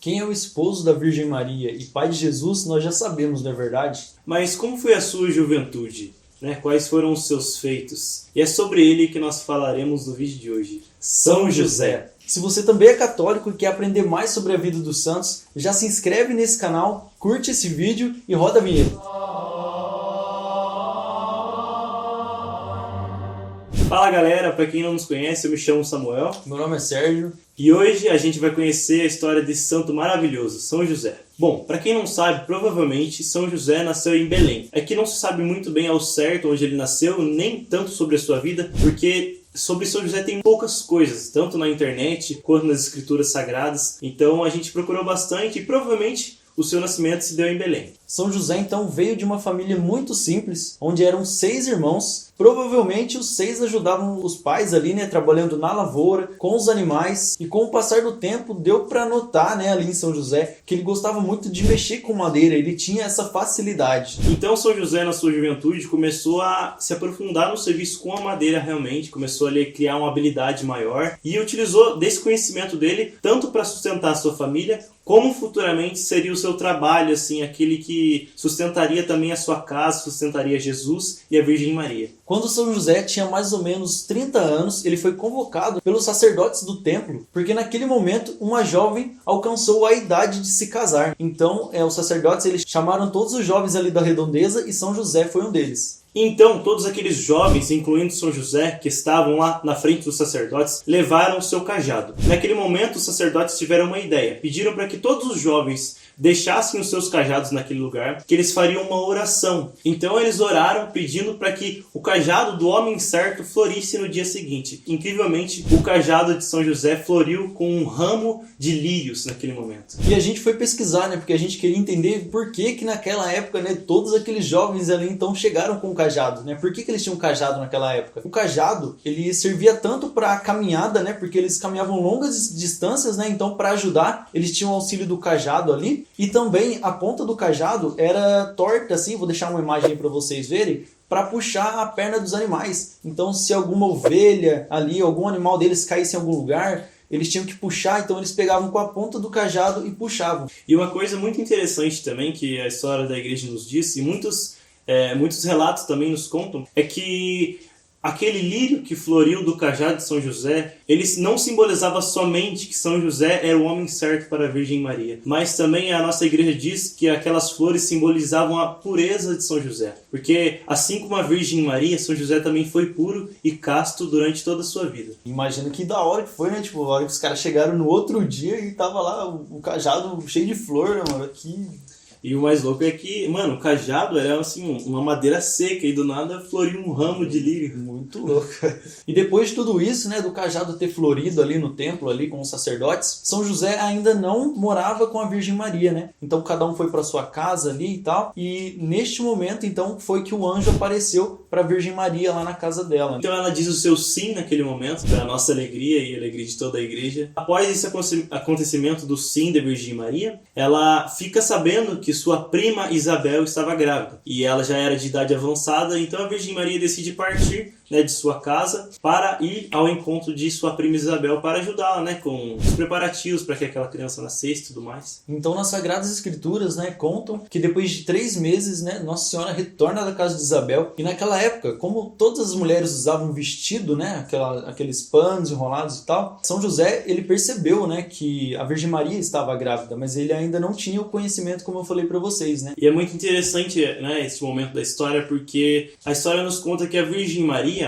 Quem é o esposo da Virgem Maria e pai de Jesus, nós já sabemos, não é verdade? Mas como foi a sua juventude? Quais foram os seus feitos? E é sobre ele que nós falaremos no vídeo de hoje. São José. Se você também é católico e quer aprender mais sobre a vida dos santos, já se inscreve nesse canal, curte esse vídeo e roda a vinheta. Fala galera, para quem não nos conhece, eu me chamo Samuel. Meu nome é Sérgio. E hoje a gente vai conhecer a história desse santo maravilhoso, São José. Bom, para quem não sabe, provavelmente São José nasceu em Belém. É que não se sabe muito bem ao certo onde ele nasceu, nem tanto sobre a sua vida, porque sobre São José tem poucas coisas, tanto na internet quanto nas escrituras sagradas. Então a gente procurou bastante e provavelmente o seu nascimento se deu em Belém. São José então veio de uma família muito simples, onde eram 6 irmãos. Provavelmente os 6 ajudavam os pais ali, trabalhando na lavoura, com os animais. E com o passar do tempo deu para notar, ali em São José, que ele gostava muito de mexer com madeira. Ele tinha essa facilidade. Então São José na sua juventude começou a se aprofundar no serviço com a madeira realmente. Começou a criar uma habilidade maior e utilizou desse conhecimento dele tanto para sustentar a sua família, como futuramente seria o seu trabalho, aquele que sustentaria também a sua casa, sustentaria Jesus e a Virgem Maria. Quando São José tinha mais ou menos 30 anos, ele foi convocado pelos sacerdotes do templo, porque naquele momento uma jovem alcançou a idade de se casar. Então, os sacerdotes eles chamaram todos os jovens ali da redondeza e São José foi um deles. Então, todos aqueles jovens, incluindo São José, que estavam lá na frente dos sacerdotes, levaram o seu cajado. Naquele momento, os sacerdotes tiveram uma ideia. Pediram para que todos os jovens deixassem os seus cajados naquele lugar, que eles fariam uma oração. Então, eles oraram pedindo para que o cajado do homem certo florisse no dia seguinte. Incrivelmente, o cajado de São José floriu com um ramo de lírios naquele momento. E a gente foi pesquisar, porque a gente queria entender por que naquela época, todos aqueles jovens ali então chegaram com o cajado, Por que eles tinham um cajado naquela época? O cajado, ele servia tanto para caminhada, porque eles caminhavam longas distâncias, então para ajudar, eles tinham o auxílio do cajado ali, e também a ponta do cajado era torta assim, vou deixar uma imagem para vocês verem, para puxar a perna dos animais. Então se alguma ovelha ali, algum animal deles caísse em algum lugar, eles tinham que puxar, então eles pegavam com a ponta do cajado e puxavam. E uma coisa muito interessante também, que a história da igreja nos diz, e muitos relatos também nos contam, é que aquele lírio que floriu do cajado de São José, ele não simbolizava somente que São José era o homem certo para a Virgem Maria, mas também a nossa igreja diz que aquelas flores simbolizavam a pureza de São José. Porque assim como a Virgem Maria, São José também foi puro e casto durante toda a sua vida. Imagina que da hora que foi, a hora que os caras chegaram no outro dia e tava lá o cajado cheio de flor, mano, que... E o mais louco é que, o cajado era uma madeira seca e do nada floriu um ramo de lírio. Muito louco. E depois de tudo isso, do cajado ter florido ali no templo, ali com os sacerdotes, São José ainda não morava com a Virgem Maria, Então cada um foi para sua casa ali e tal. E neste momento, então, foi que o anjo apareceu para a Virgem Maria lá na casa dela. Então ela diz o seu sim naquele momento, para a nossa alegria e a alegria de toda a igreja. Após esse acontecimento do sim da Virgem Maria, ela fica sabendo que sua prima Isabel estava grávida e ela já era de idade avançada, então a Virgem Maria decide partir de sua casa para ir ao encontro de sua prima Isabel para ajudá-la com os preparativos para que aquela criança nascesse e tudo mais. Então nas Sagradas Escrituras contam que depois de 3 meses Nossa Senhora retorna da casa de Isabel e naquela época, como todas as mulheres usavam vestido, aqueles panos enrolados e tal, São José ele percebeu que a Virgem Maria estava grávida, mas ele ainda não tinha o conhecimento como eu falei para vocês. E é muito interessante esse momento da história, porque a história nos conta que a Virgem Maria,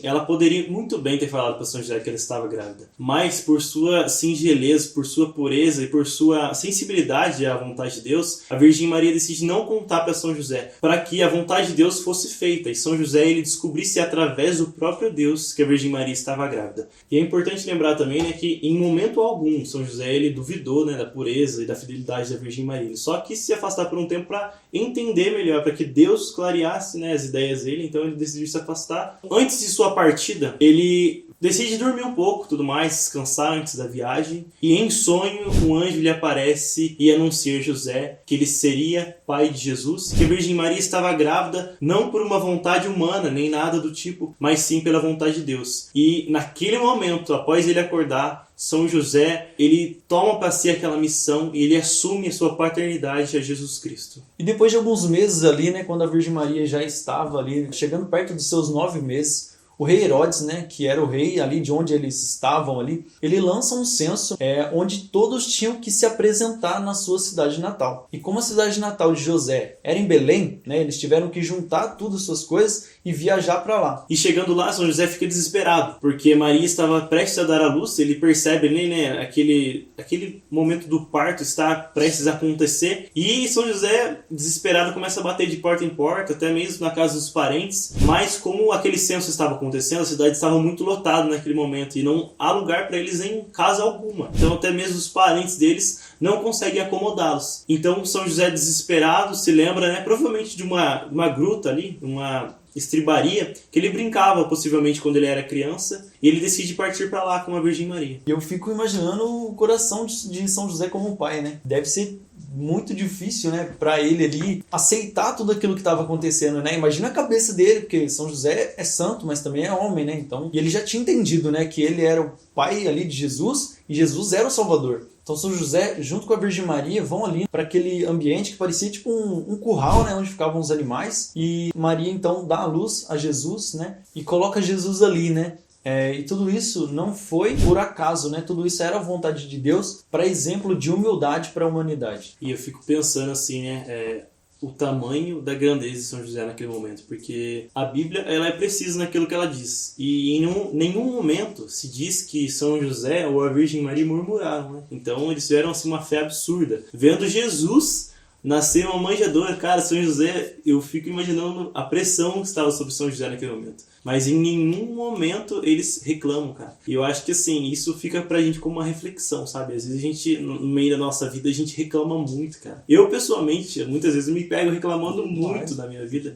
ela poderia muito bem ter falado para São José que ela estava grávida, mas por sua singeleza, por sua pureza e por sua sensibilidade à vontade de Deus, a Virgem Maria decide não contar para São José, para que a vontade de Deus fosse feita e São José ele descobrisse através do próprio Deus que a Virgem Maria estava grávida. E é importante lembrar também que em momento algum São José ele duvidou da pureza e da fidelidade da Virgem Maria, ele só quis se afastar por um tempo para entender melhor, para que Deus clareasse as ideias dele, então ele decidiu se afastar. Antes de sua partida, ele decide dormir um pouco, tudo mais, descansar antes da viagem. E em sonho, um anjo lhe aparece e anuncia a José que ele seria pai de Jesus, que a Virgem Maria estava grávida não por uma vontade humana, nem nada do tipo, mas sim pela vontade de Deus. E naquele momento, após ele acordar, São José, ele toma para si aquela missão e ele assume a sua paternidade a Jesus Cristo. E depois de alguns meses ali, né, quando a Virgem Maria já estava ali, chegando perto dos seus 9 meses, o rei Herodes, né, que era o rei ali de onde eles estavam ali, ele lança um censo onde todos tinham que se apresentar na sua cidade natal. E como a cidade natal de José era em Belém, né, eles tiveram que juntar todas as suas coisas e viajar para lá. E chegando lá, São José fica desesperado, porque Maria estava prestes a dar à luz, ele percebe ali, né, aquele momento do parto está prestes a acontecer, e São José, desesperado, começa a bater de porta em porta, até mesmo na casa dos parentes, mas como aquele censo estava acontecendo, a cidade estava muito lotada naquele momento, e não há lugar para eles em casa alguma. Então até mesmo os parentes deles não conseguem acomodá-los. Então São José, desesperado, se lembra, né, provavelmente de uma gruta ali, uma estribaria, que ele brincava possivelmente quando ele era criança, e ele decide partir para lá com a Virgem Maria. E eu fico imaginando o coração de São José como pai, né? Deve ser muito difícil, né, para ele ali aceitar tudo aquilo que estava acontecendo, né? Imagina a cabeça dele, porque São José é santo, mas também é homem, né? Então, e ele já tinha entendido, né, que ele era o pai ali de Jesus e Jesus era o Salvador. Então São José, junto com a Virgem Maria, vão ali para aquele ambiente que parecia tipo um curral, né, onde ficavam os animais. E Maria então dá a luz a Jesus, né, e coloca Jesus ali, né. E tudo isso não foi por acaso, né? Tudo isso era a vontade de Deus para exemplo de humildade para a humanidade. E eu fico pensando assim, né? O tamanho da grandeza de São José naquele momento, porque a Bíblia ela é precisa naquilo que ela diz, e em nenhum momento se diz que São José ou a Virgem Maria murmuraram, né? Então eles tiveram assim, uma fé absurda, vendo Jesus nascer uma manjedoura. Cara, São José, eu fico imaginando a pressão que estava sobre São José naquele momento. Mas em nenhum momento eles reclamam, cara. E eu acho que assim, isso fica pra gente como uma reflexão, sabe? Às vezes a gente, no meio da nossa vida, a gente reclama muito, cara. Eu, pessoalmente, muitas vezes me pego reclamando muito da minha vida.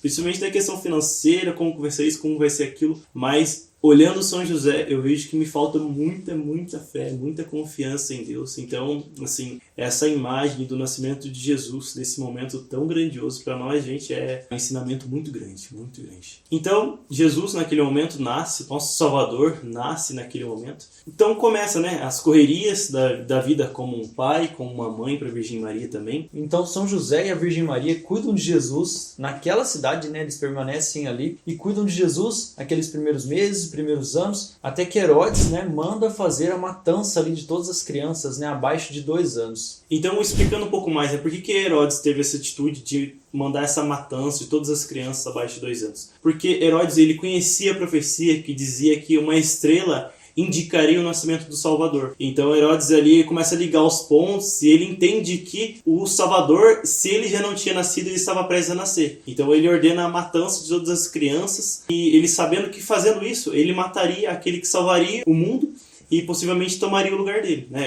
Principalmente da questão financeira, como vai ser isso, como vai ser aquilo. Mas olhando São José, eu vejo que me falta muita fé, muita confiança em Deus. Então, assim, essa imagem do nascimento de Jesus, nesse momento tão grandioso, para nós, gente, é um ensinamento muito grande, muito grande. Então, Jesus, naquele momento, nasce, nosso Salvador nasce naquele momento. Então, começa, né, as correrias da vida como um pai, como uma mãe para a Virgem Maria também. Então, São José e a Virgem Maria cuidam de Jesus naquela cidade, né, eles permanecem ali e cuidam de Jesus aqueles primeiros meses, primeiros anos, até que Herodes, né, manda fazer a matança ali de todas as crianças, né, abaixo de 2 anos. Então, explicando um pouco mais, por que Herodes teve essa atitude de mandar essa matança de todas as crianças abaixo de 2 anos? Porque Herodes, ele conhecia a profecia que dizia que uma estrela indicaria o nascimento do Salvador. Então Herodes ali começa a ligar os pontos e ele entende que o Salvador, se ele já não tinha nascido, ele estava prestes a nascer. Então ele ordena a matança de todas as crianças e ele, sabendo que fazendo isso, ele mataria aquele que salvaria o mundo e possivelmente tomaria o lugar dele, né?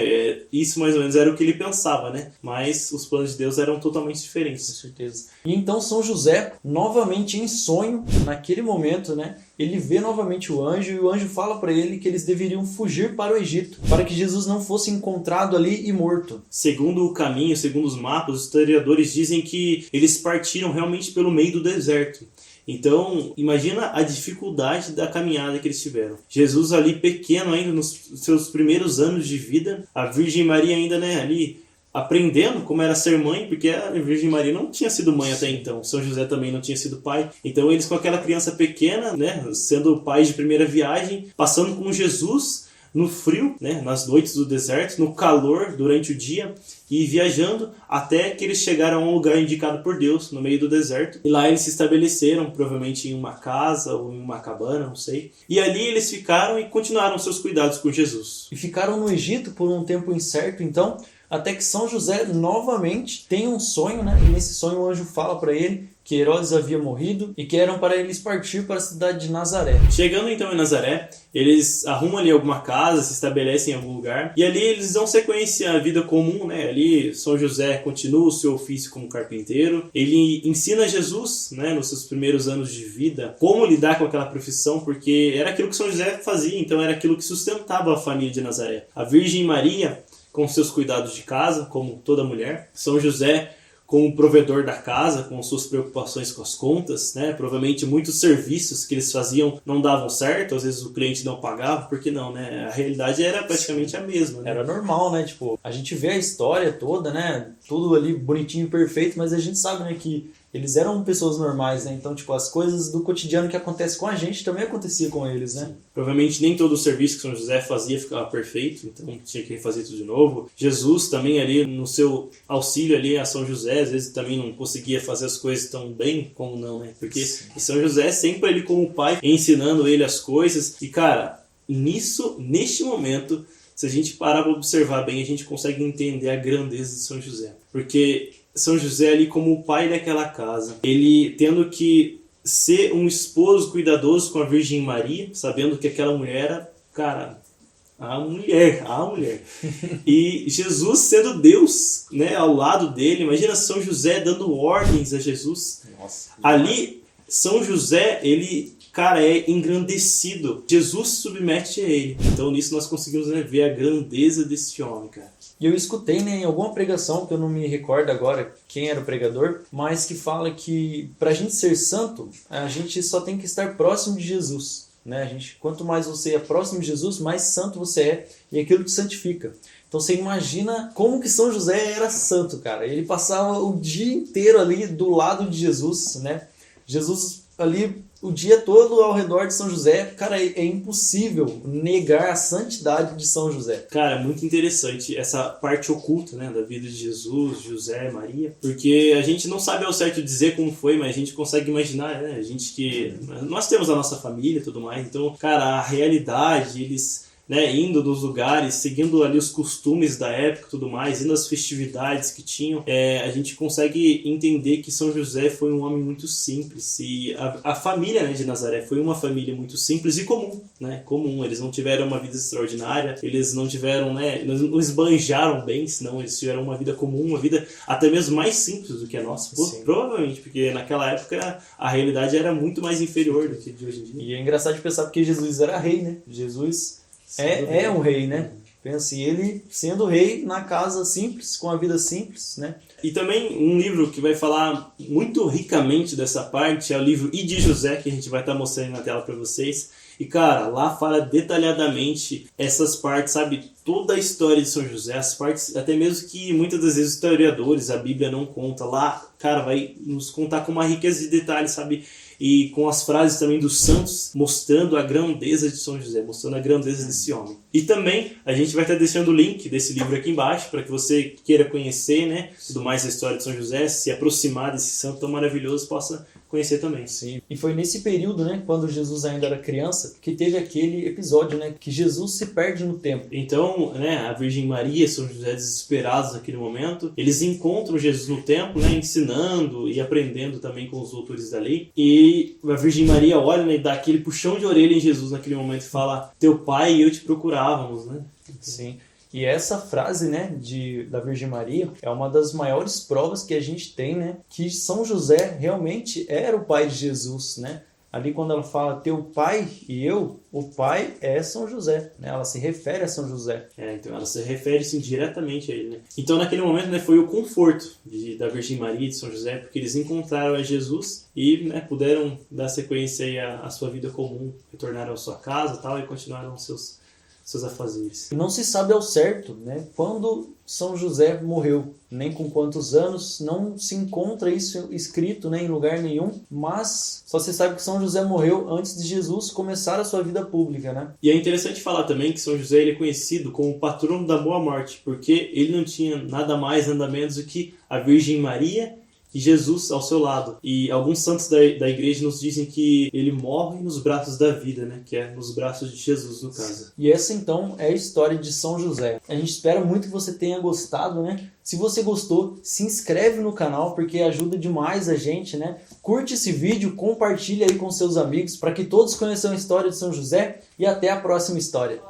Isso mais ou menos era o que ele pensava, né? Mas os planos de Deus eram totalmente diferentes. Com certeza. E então São José, novamente em sonho, naquele momento, né? Ele vê novamente o anjo e o anjo fala para ele que eles deveriam fugir para o Egito, para que Jesus não fosse encontrado ali e morto. Segundo o caminho, segundo os mapas, os historiadores dizem que eles partiram realmente pelo meio do deserto. Então, imagina a dificuldade da caminhada que eles tiveram. Jesus ali pequeno ainda, nos seus primeiros anos de vida, a Virgem Maria ainda, né, ali aprendendo como era ser mãe, porque a Virgem Maria não tinha sido mãe até então, São José também não tinha sido pai. Então eles com aquela criança pequena, né, sendo pais de primeira viagem, passando com Jesus no frio, né, nas noites do deserto, no calor durante o dia, e viajando até que eles chegaram a um lugar indicado por Deus, no meio do deserto. E lá eles se estabeleceram, provavelmente em uma casa ou em uma cabana, não sei. E ali eles ficaram e continuaram seus cuidados com Jesus. E ficaram no Egito por um tempo incerto, então, até que São José novamente tem um sonho, né? E nesse sonho o anjo fala para ele que Herodes havia morrido e que eram para eles partir para a cidade de Nazaré. Chegando então em Nazaré, eles arrumam ali alguma casa, se estabelecem em algum lugar, e ali eles dão sequência à vida comum, né? Ali São José continua o seu ofício como carpinteiro, ele ensina Jesus, né, nos seus primeiros anos de vida, como lidar com aquela profissão, porque era aquilo que São José fazia, então era aquilo que sustentava a família de Nazaré. A Virgem Maria, com seus cuidados de casa, como toda mulher, São José como provedor da casa, com suas preocupações com as contas, né? Provavelmente muitos serviços que eles faziam não davam certo, às vezes o cliente não pagava, porque não, né? A realidade era praticamente a mesma, né? Era normal, né? Tipo, a gente vê a história toda, né? Tudo ali bonitinho e perfeito, mas a gente sabe, né, que eles eram pessoas normais, né? Então, tipo, as coisas do cotidiano que acontecem com a gente também acontecia com eles, né? Provavelmente nem todo o serviço que São José fazia ficava perfeito, então tinha que refazer tudo de novo. Jesus também ali, no seu auxílio ali a São José, às vezes também não conseguia fazer as coisas tão bem como não, né? Porque São José sempre ele como pai, ensinando ele as coisas. E, cara, neste momento, se a gente parar para observar bem, a gente consegue entender a grandeza de São José. Porque São José ali como o pai daquela casa, ele tendo que ser um esposo cuidadoso com a Virgem Maria, sabendo que aquela mulher era, cara, a mulher. E Jesus sendo Deus, né, ao lado dele. Imagina São José dando ordens a Jesus. Nossa. Ali, São José, ele, cara, é engrandecido. Jesus se submete a ele. Então nisso nós conseguimos, né, ver a grandeza desse homem, cara. E eu escutei, né, em alguma pregação, que eu não me recordo agora quem era o pregador, mas que fala que pra gente ser santo, a gente só tem que estar próximo de Jesus, né? Quanto mais você é próximo de Jesus, mais santo você é e aquilo te santifica. Então você imagina como que São José era santo, cara. Ele passava o dia inteiro ali do lado de Jesus, né? Jesus ali o dia todo ao redor de São José. Cara, é impossível negar a santidade de São José. Cara, é muito interessante essa parte oculta, né, da vida de Jesus, José, Maria, porque a gente não sabe ao certo dizer como foi, mas a gente consegue imaginar, né, a gente que... Nós temos a nossa família e tudo mais, então, cara, a realidade, eles... né, indo nos lugares, seguindo ali os costumes da época e tudo mais, indo às festividades que tinham, a gente consegue entender que São José foi um homem muito simples e a família, né, de Nazaré foi uma família muito simples e comum, né, comum. Eles não tiveram uma vida extraordinária, eles não tiveram, né, não esbanjaram bem, senão eles tiveram uma vida comum, uma vida até mesmo mais simples do que a nossa, provavelmente, porque naquela época a realidade era muito mais inferior do que de hoje em dia. E é engraçado de pensar porque Jesus era rei, né? Jesus é um rei, né? Pensa, e ele sendo rei na casa simples, com a vida simples, né? E também um livro que vai falar muito ricamente dessa parte é o livro I de José, que a gente vai estar mostrando na tela para vocês. E, cara, lá fala detalhadamente essas partes, sabe? Toda a história de São José, as partes, até mesmo que muitas das vezes os historiadores, a Bíblia não conta. Lá, cara, vai nos contar com uma riqueza de detalhes, sabe? E com as frases também dos santos, mostrando a grandeza de São José, mostrando a grandeza desse homem. E também, a gente vai estar deixando o link desse livro aqui embaixo, para que você queira conhecer, né, tudo mais a história de São José, se aproximar desse santo tão maravilhoso, possa conhecer também. Sim. E foi nesse período, né, quando Jesus ainda era criança, que teve aquele episódio, né, que Jesus se perde no templo. Então, né, a Virgem Maria e São José desesperados naquele momento, eles encontram Jesus no templo, né, ensinando e aprendendo também com os doutores da lei. E a Virgem Maria olha, né, e dá aquele puxão de orelha em Jesus naquele momento e fala: teu pai e eu te procurávamos, né? Sim. E essa frase, né, da Virgem Maria é uma das maiores provas que a gente tem, né, que São José realmente era o pai de Jesus, né? Ali quando ela fala teu pai e eu, o pai é São José, né? Ela se refere a São José. Então ela se refere assim, diretamente a ele, né? Então naquele momento, né, foi o conforto da Virgem Maria e de São José, porque eles encontraram a Jesus e, né, puderam dar sequência aí à sua vida comum, retornaram à sua casa e tal, e continuaram seus afazeres. Não se sabe ao certo, né, quando São José morreu, nem com quantos anos, não se encontra isso escrito, né, em lugar nenhum, mas só se sabe que São José morreu antes de Jesus começar a sua vida pública, né? E é interessante falar também que São José ele é conhecido como o patrono da boa morte, porque ele não tinha nada mais, nada menos do que a Virgem Maria e Jesus ao seu lado. E alguns santos da igreja nos dizem que ele morre nos braços da vida, né? Que é nos braços de Jesus, no caso. E essa então é a história de São José. A gente espera muito que você tenha gostado, né? Se você gostou, se inscreve no canal porque ajuda demais a gente, né? Curte esse vídeo, compartilha aí com seus amigos para que todos conheçam a história de São José e até a próxima história.